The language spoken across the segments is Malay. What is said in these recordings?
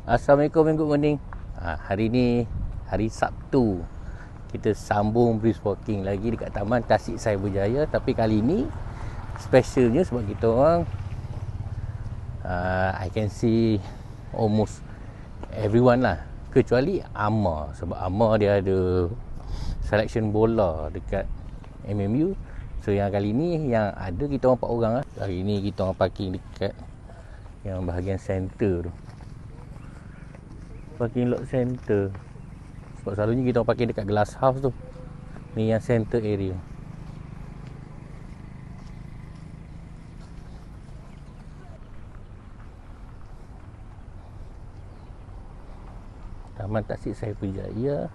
Assalamualaikum and good morning. Hari ni hari Sabtu. Kita sambung brisk walking lagi dekat Taman Tasik Cyberjaya. Tapi kali ni specialnya sebab kita orang I can see almost everyone lah, kecuali Amar. Sebab Amar dia ada selection bola dekat MMU. So yang kali ni yang ada kita orang 4 orang lah. Hari ni kita orang parking dekat yang bahagian center tu, parking lot center. Sebab selalunya kita orang parking dekat glass house tu. Ni yang center area. Taman Tasik Cyberjaya.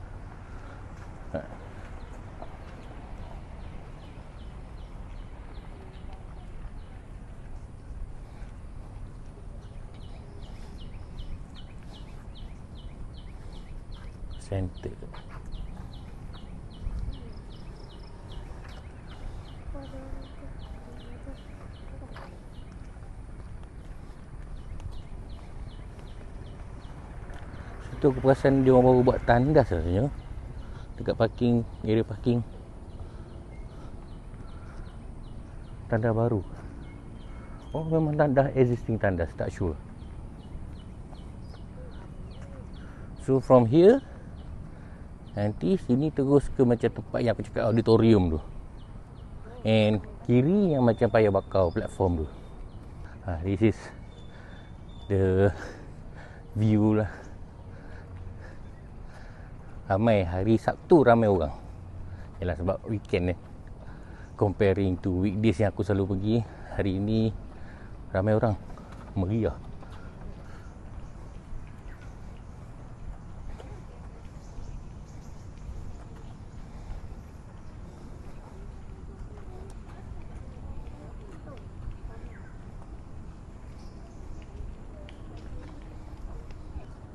Center. Situ aku perasan dia orang baru buat tandas rasanya dekat parking, area parking. Tandas baru. Oh, memang tandas existing tandas, tak sure. So from here nanti sini terus ke macam tempat yang aku cakap auditorium tu, and kiri yang macam paya bakau platform tu. This is the view lah. Ramai hari Sabtu, ramai orang. Yalah sebab weekend ni, comparing to weekdays yang aku selalu pergi, hari ni ramai orang, meriah.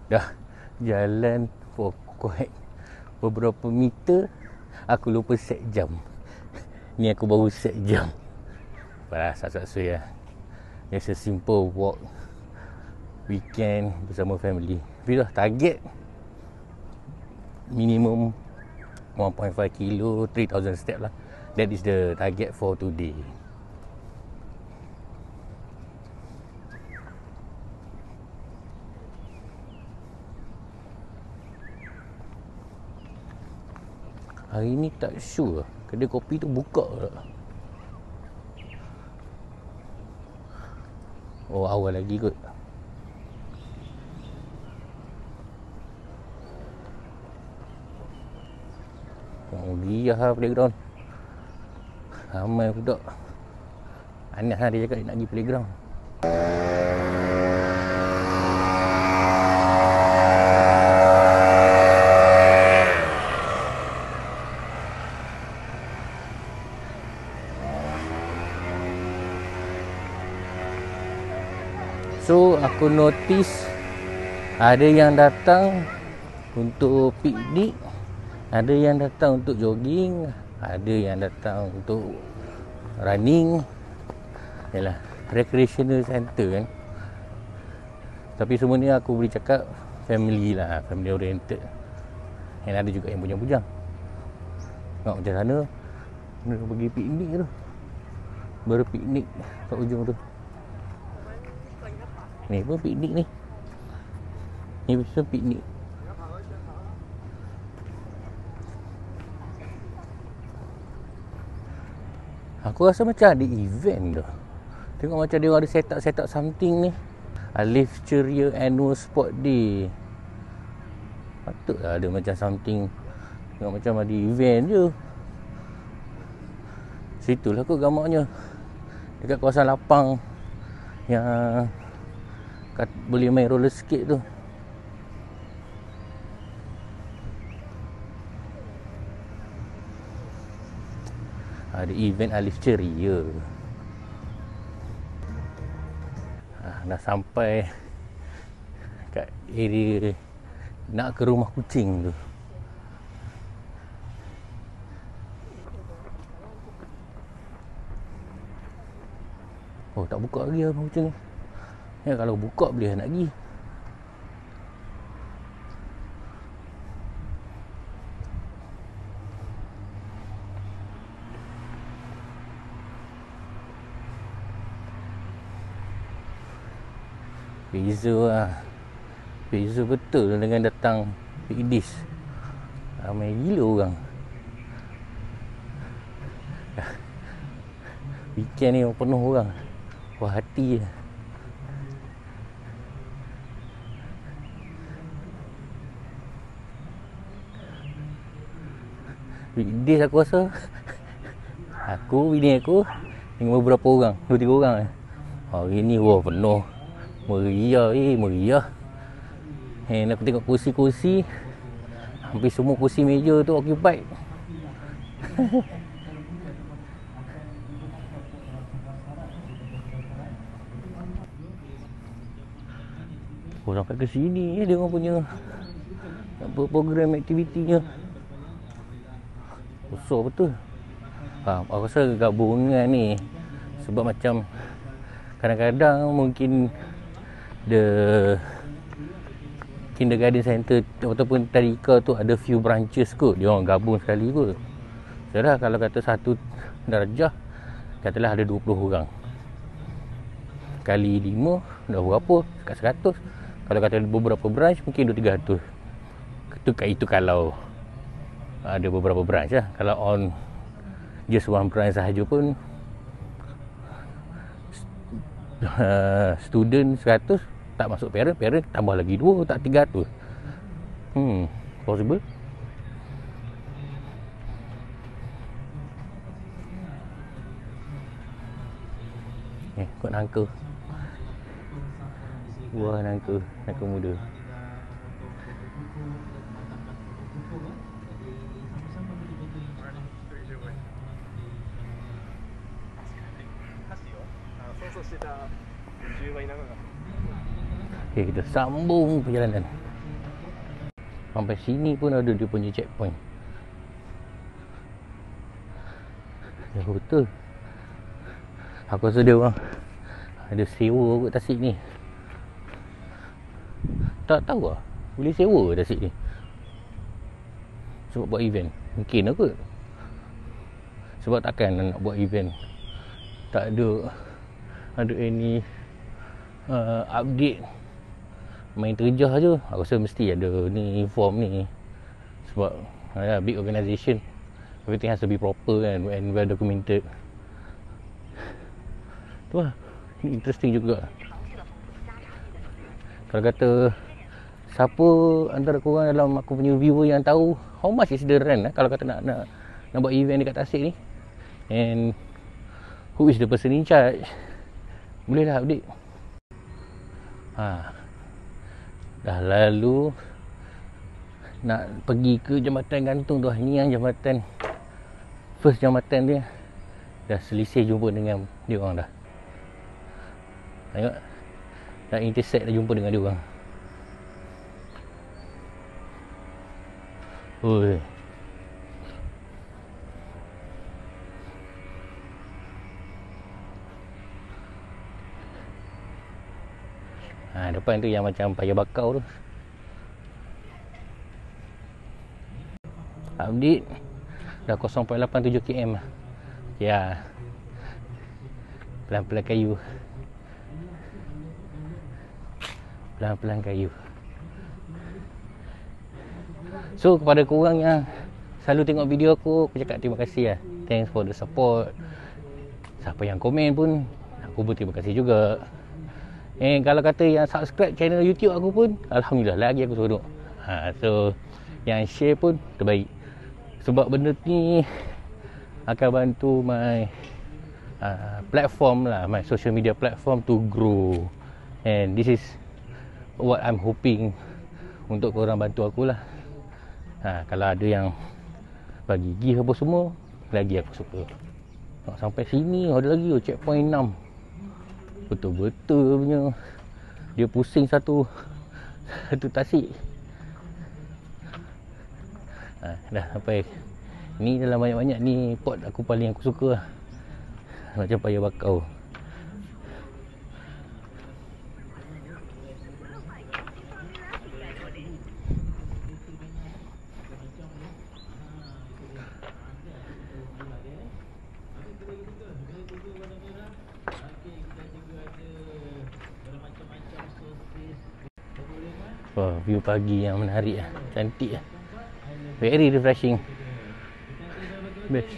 Dah jalan for quite beberapa meter, aku lupa set jam. Ni aku baru set jam. Apalah, sat-sat lah. Just a simple walk weekend bersama family. Tapi dah target minimum 1.5 kilo, 3,000 step lah. That is the target for today. Hari ni tak sure kedai kopi tu buka tak. Oh, awal lagi kot. Oh, dia lah playground. Ramai budak. Anas lah dia cakap dia nak pergi playground. So aku notice ada yang datang untuk piknik, ada yang datang untuk jogging, ada yang datang untuk running. Yalah, recreational center kan. Tapi semua ni aku boleh cakap family lah, family oriented. Dan ada juga yang bujang-bujang. Tengok macam sana, mereka pergi piknik tu. Baru piknik kat ujung tu. Ni pun piknik ni. Ni pun piknik. Aku rasa macam ada event tu. Tengok macam dia orang ada set up something ni. Alif Ceria Annual Sport Day. Patutlah ada macam something. Tengok macam ada event je. Situlah kot gambarnya. Dekat kawasan lapang yang boleh main roller skate tu. Ada event Alif Ceria. Dah sampai kat area nak ke rumah kucing tu. Oh, tak buka lagi lah macam ni. Ya, kalau buka boleh nak pergi. Beza lah. Beza betul dengan datang weekdays. Ramai gila orang. Weekend ni penuh orang. Puas hati je. Weekdays aku rasa aku, bini aku dengan beberapa orang, 2-3 orang je. Hari ni wah penuh. Meriah, meriah. Aku tengok kursi-kursi, hampir semua kursi meja tu occupied. Oh, sampai ke sini dia orang punya program aktivitinya. Besar betul. Aku rasa gabungan ni sebab macam kadang-kadang mungkin the kindergarten center ataupun tadika tu ada few branches kot, dia orang gabung sekali kot. Sekarang kalau kata satu darjah katalah ada 20 orang, kali 5 dah berapa, dekat 100. Kalau kata beberapa branch mungkin 200-300. Itu kalau ada beberapa branch lah. Kalau on just one branch sahaja pun student 100, tak masuk parent tambah lagi 2, tak 300. Possible. Kot nangka. Wah, nangka muda. Okay, kita sambung perjalanan. Sampai sini pun ada dia punya checkpoint. Ya betul. Aku rasa dia orang ada sewa kot tasik ni. Tak tahu lah, boleh sewa tasik ni sebab buat event. Mungkin lah kot. Sebab takkan nak buat event tak ada any update, main terjah je. Aku rasa mesti ada ni inform ni. Sebab big organisation, everything has to be proper kan, and well documented. Tu lah, ni interesting juga. Kalau kata siapa antara korang dalam aku punya viewer yang tahu how much is the rent kalau kata nak buat event dekat Tasik ni, and who is the person in charge, bolehlah update. Dah lalu nak pergi ke jambatan gantung tu. Ni yang jambatan, first jambatan dia. Dah selisih jumpa dengan dia orang dah. Tengok, dah intersect, dah jumpa dengan dia orang. Oi. Depan tu yang macam paya bakau tu. Update dah 0.87 km. Ya. Pelan-pelan kayu. Pelan-pelan kayu. So kepada korang yang selalu tengok video aku cakap terima kasih lah. Thanks for the support. Siapa yang komen pun aku pun terima kasih juga. Kalau kata yang subscribe channel YouTube aku pun alhamdulillah, lagi aku seronok. So yang share pun terbaik. Sebab benda ni akan bantu my platform lah, my social media platform to grow. And this is what I'm hoping untuk korang bantu aku lah. Kalau ada yang bagi gift apa semua, lagi aku suka. Sampai sini ada lagi checkpoint 6. Betul-betul punya dia pusing satu tasik. Dah sampai ni, dalam banyak-banyak ni pot aku paling aku suka lah. Macam paya bakau. Wah, view pagi yang menarik lah. Cantik lah. Very refreshing. Best.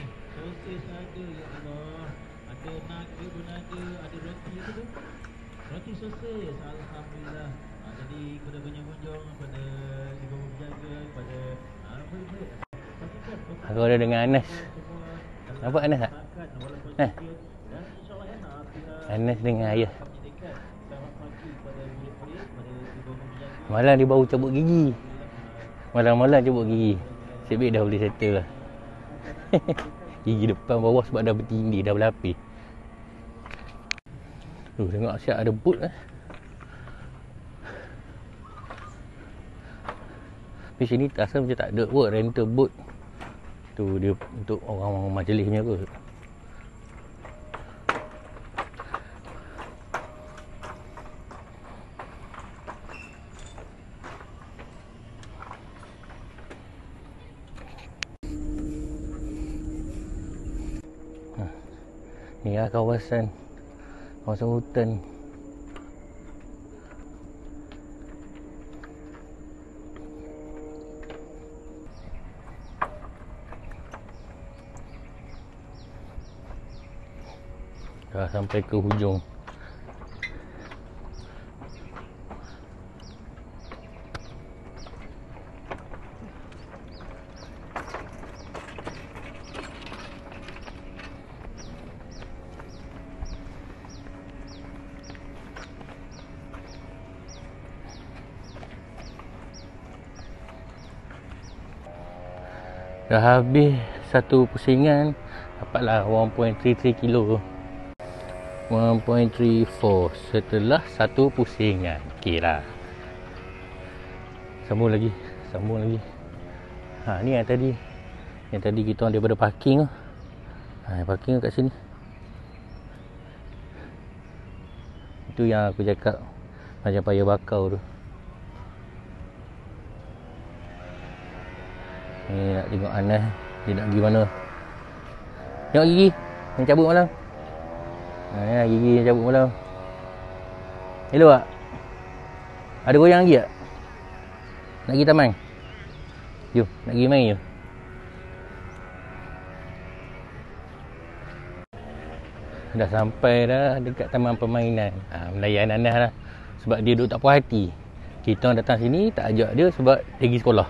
Aku ada dengan Anas. Nampak Anas tak? Anas dengan ayah. Malam dia baru cabut gigi. Malam-malam cabut gigi. Sebab dah boleh settle lah. Gigi depan bawah sebab dah bertindih, dah berlapis. Tengok siap ada boat lah. Di sini asal macam tak ada work rental boat. Tu dia untuk orang-orang majlis punya kot. Ni lah kawasan hutan. Dah sampai ke hujung. Dah habis satu pusingan, dapatlah 1.33 kilo. 1.34 setelah satu pusingan. Okey lah. Sambung lagi. Ni yang tadi. Yang tadi kita orang daripada parking tu. Parking kat sini. Itu yang aku cakap macam payah bakau tu. Ni nak tengok Anas. Dia nak pergi mana? Tengok gigi yang cabut malam. Gigi yang cabut malam. Hello tak? Ada goyang lagi tak? Nak pergi taman? Jom, nak pergi main je. Dah sampai dah dekat taman permainan. Melayan Anas lah. Sebab dia duduk tak puas hati. Kita orang datang sini tak ajak dia sebab dia pergi sekolah.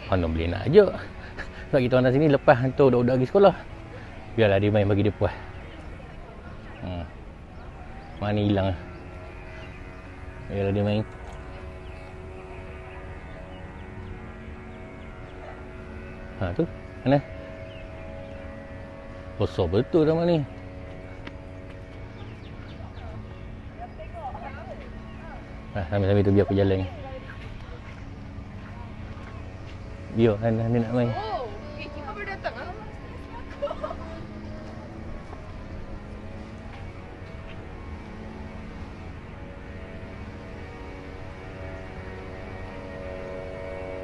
Mana boleh nak ajak. Sebab kita orang datang sini lepas hantar budak-budak pergi sekolah. Biarlah dia main bagi dia puas. Mana hilang lah. Biarlah dia main. Tu Anas. Besar betul taman ni. Sambil-sambil tu biar aku jalan. Biar Anas ni nak main. Kita baru datang lah.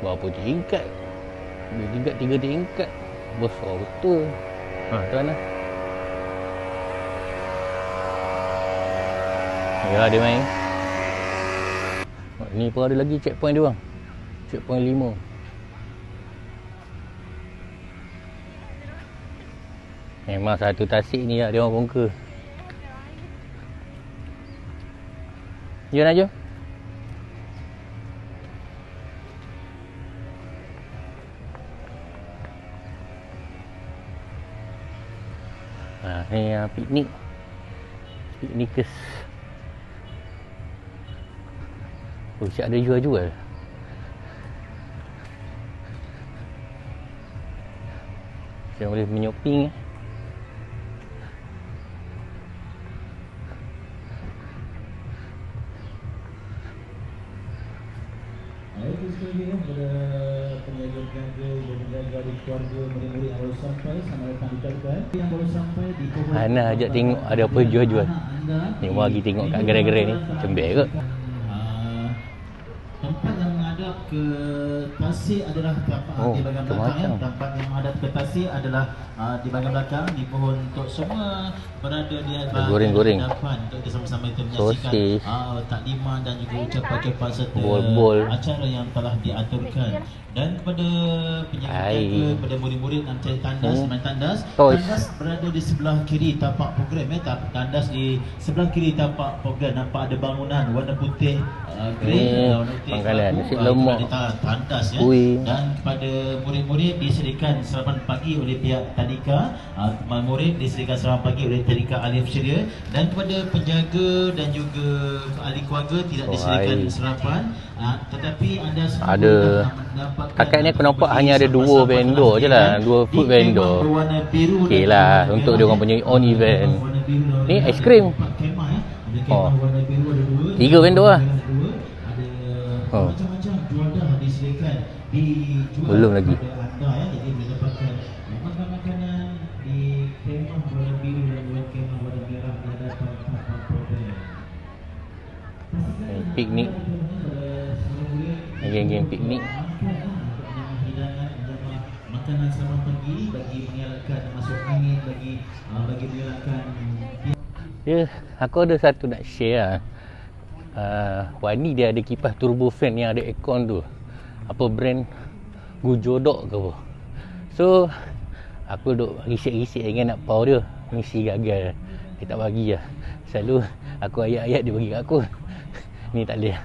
Berapa tingkat? 3 tingkat. Besar betul. Tu Anas. Ya, dia main. Ni pun ada lagi checkpoint dia bang. Checkpoint 5. Memang satu tasik ni lah dia orang bongkar. Jom nak jom. Ni piknik. Piknikers. Siap ada jual-jual. Saya boleh menyoping. Itu sekali kepada peniaga-peniaga berniaga di keluarga murid-murid yang baru sampai, sama datang ucapkan yang baru sampai di Pohon. Ana ajak tengok ada apa jual-jual. Ni mau pergi tengok kat gerai-gerai ni. Cembek ke? Tempat yang ada menghadap ke Tasik adalah tampak di bahagian belakang. Tampak yang menghadap ke Tasik adalah di bahagian belakang. Dimohon untuk semua berada di goreng-goreng hadapan untuk sama-sama kita menyaksikan takliman dan juga ucapan-ucapan serta acara yang telah diaturkan. Dan kepada penjaga-penjaga, kepada murid-murid yang mencari tandas, main tandas. Tandas berada di sebelah kiri tapak program tandas di sebelah kiri tapak program. Nampak ada bangunan warna putih, grey, warna putih pangkalan nasi lemak, tandas ya. Dan kepada murid-murid disediakan sarapan pagi oleh pihak tadika. Murid disediakan sarapan pagi oleh tadika Alif Syria. Dan kepada penjaga dan juga ahli keluarga tidak disediakan sarapan. Tetapi anda semua ada kakak ni aku nampak hanya ada 2 vendor je lah, 2 food vendor. Okey lah untuk dia orang punya own event. Ni aiskrim. 3 vendor lah. Belum lagi. Piknik. Geng-geng piknik. Makanan sarapan pagi bagi mengelakkan masuk angin, bagi mengelakkan. Ya, aku ada satu nak share lah. Wani dia ada kipas turbo fan yang ada aircon tu. Apa brand? Gujodok ke apa. So aku duk risik-risik dengan nak power dia. Mesti gagal. Dia tak bagi lah. Selalu aku ayat-ayat dia bagi kat aku. Ni tak boleh.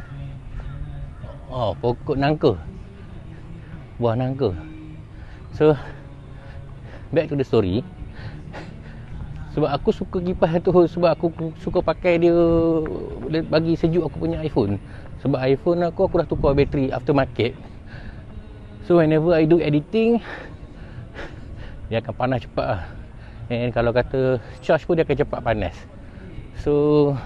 Oh, pokok nangka. Buah nangka. So back to the story. Sebab aku suka kipas tu, sebab aku suka pakai dia bagi sejuk aku punya iPhone. Sebab iPhone aku dah tukar bateri aftermarket. So whenever I do editing, dia akan panas cepat lah. And kalau kata charge pun dia akan cepat panas. So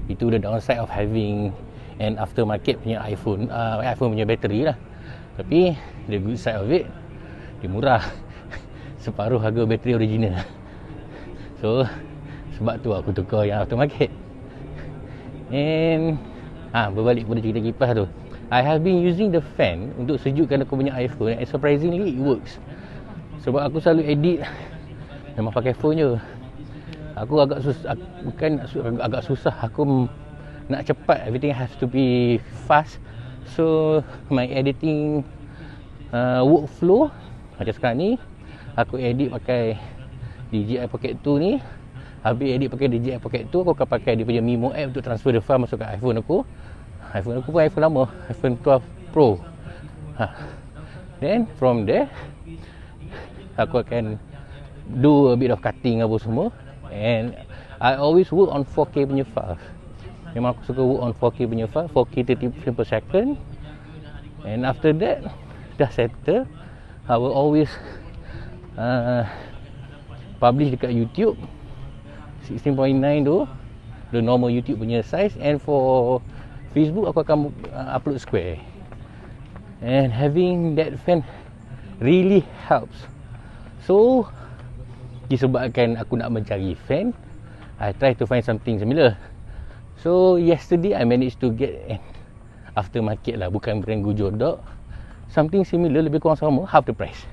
itu the downside of having an aftermarket punya iPhone punya bateri lah. Tapi the good side of it, dia murah. Separuh harga bateri original. So sebab tu aku tukar yang aftermarket. And berbalik pada cerita kipas tu, I have been using the fan untuk sejukkan aku punya iPhone, and surprisingly it works. Sebab aku selalu edit memang pakai phone je. Aku agak susah, agak susah, aku nak cepat, everything has to be fast. So my editing workflow macam sekarang ni, aku edit pakai DJI Pocket 2 ni. Habis edit pakai DJI Pocket 2, aku akan pakai dia punya Mimo app untuk transfer the file masuk ke iPhone aku. iPhone aku pun iPhone lama, iPhone 12 Pro. Then from there aku akan do a bit of cutting apa semua. And I always work on 4K punya file. Memang aku suka work on 4K punya file, 4K 30 frames per second. And after that dah settle, I will always publish dekat YouTube 16.9 tu, the normal YouTube punya size. And for Facebook aku akan upload square. And having that fan really helps. So disebabkan aku nak mencari fan, I try to find something similar. So yesterday I managed to get an aftermarket lah, bukan brand Gujodok, something similar, lebih kurang sama, half the price.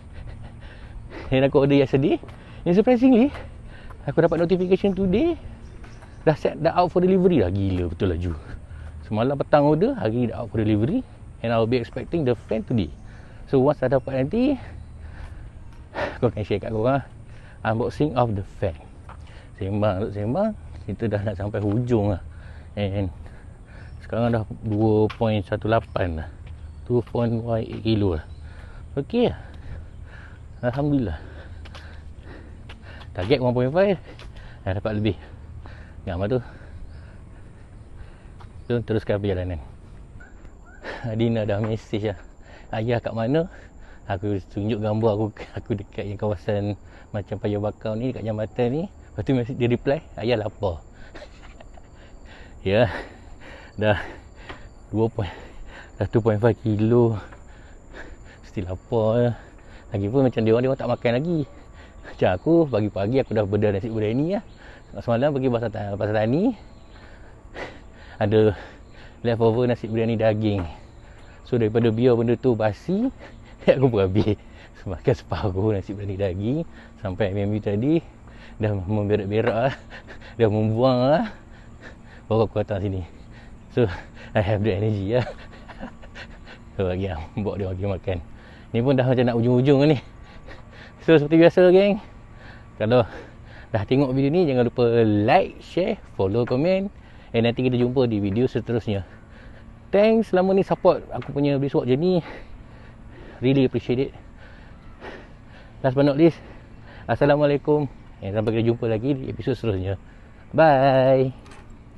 And aku order yesterday, and surprisingly aku dapat notification today dah out for delivery lah. Gila betul laju. Semalam petang order, hari ni dah out for delivery. And I'll be expecting the fan today. So once dah dapat nanti, aku akan share kat korang unboxing of the fan. Sembang, kita dah nak sampai hujung lah. And sekarang dah 2.18 lah, 2.8 kilo lah. Okay lah, Alhamdulillah. Target 1.5 dah dapat lebih. Gambar tu. So teruskan perjalanan. Dina dah mesej lah, ayah kat mana? Aku tunjuk gambar aku dekat yang kawasan macam Paya Bakau ni, dekat jambatan ni. Lepas tu dia reply, ayah lapar. Ya, dah 2.5 kilo, still lapar lah. Lagipun macam dia orang tak makan lagi. Macam aku, pagi-pagi aku dah beda nasi biryani lah. Semalam pergi pasar tani, ada leftover nasi biryani daging. So daripada biar benda tu basi, aku pun habis. Makan separuh nasi berani daging. Sampai MMU tadi dah memberak-berak lah, dah membuang lah, baru aku datang sini. So I have the energy lah. So bagi bawa dia bagi makan. Ni pun dah macam nak ujung-ujung ni. So seperti biasa geng, kalau dah tengok video ni, jangan lupa like, share, follow, komen. And nanti kita jumpa di video seterusnya. Thanks selama ni support aku punya Brisk Walk journey. Really appreciate it. Last but not least, Assalamualaikum. Dan sampai kita jumpa lagi di episod seterusnya. Bye.